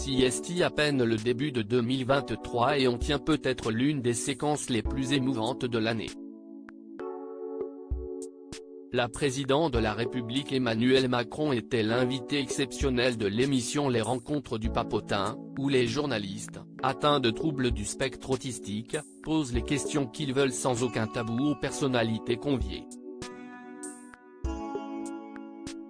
CST à peine le début de 2023 et on tient peut-être l'une des séquences les plus émouvantes de l'année. La présidente de la République Emmanuel Macron était l'invité exceptionnel de l'émission Les Rencontres du Papotin, où les journalistes, atteints de troubles du spectre autistique, posent les questions qu'ils veulent sans aucun tabou aux personnalités conviées.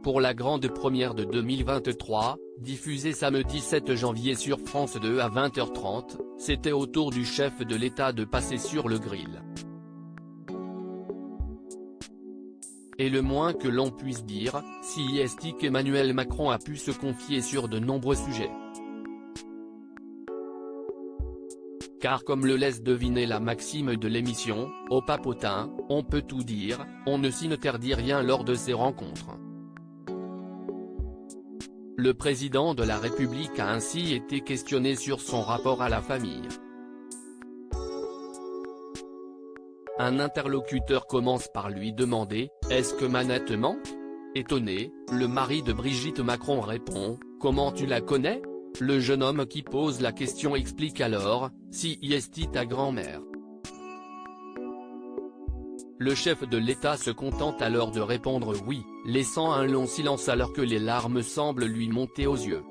Pour la grande première de 2023, diffusée samedi 7 janvier sur France 2 à 20h30, c'était au tour du chef de l'État de passer sur le grill. Et le moins que l'on puisse dire, c'est qu'Emmanuel Macron a pu se confier sur de nombreux sujets. Car comme le laisse deviner la maxime de l'émission, au Papotin, on peut tout dire, on ne s'interdit rien lors de ces rencontres. Le président de la République a ainsi été questionné sur son rapport à la famille. Un interlocuteur commence par lui demander « Est-ce que Manette manque ?» Étonné, le mari de Brigitte Macron répond « Comment tu la connais ?» Le jeune homme qui pose la question explique alors « Si est ta grand-mère ?» Le chef de l'État se contente alors de répondre « Oui », laissant un long silence alors que les larmes semblent lui monter aux yeux.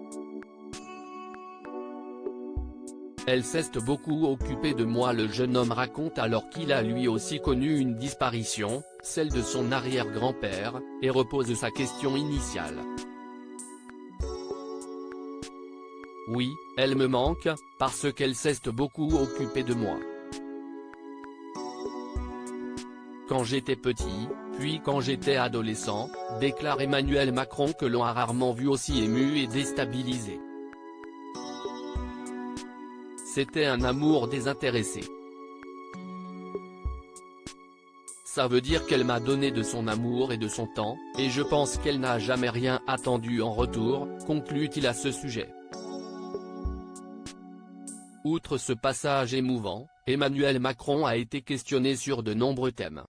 Elle s'est beaucoup occupée de moi, le jeune homme raconte alors qu'il a lui aussi connu une disparition, celle de son arrière-grand-père, et repose sa question initiale. Oui, elle me manque, parce qu'elle s'est beaucoup occupée de moi. Quand j'étais petit, puis quand j'étais adolescent, déclare Emmanuel Macron que l'on a rarement vu aussi ému et déstabilisé. C'était un amour désintéressé. Ça veut dire qu'elle m'a donné de son amour et de son temps, et je pense qu'elle n'a jamais rien attendu en retour, conclut-il à ce sujet. Outre ce passage émouvant, Emmanuel Macron a été questionné sur de nombreux thèmes.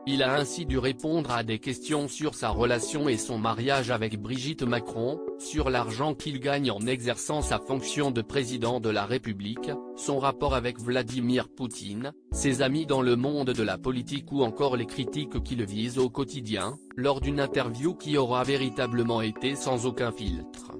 Il a ainsi dû répondre à des questions sur sa relation et son mariage avec Brigitte Macron, sur l'argent qu'il gagne en exerçant sa fonction de président de la République, son rapport avec Vladimir Poutine, ses amis dans le monde de la politique ou encore les critiques qui le visent au quotidien, lors d'une interview qui aura véritablement été sans aucun filtre.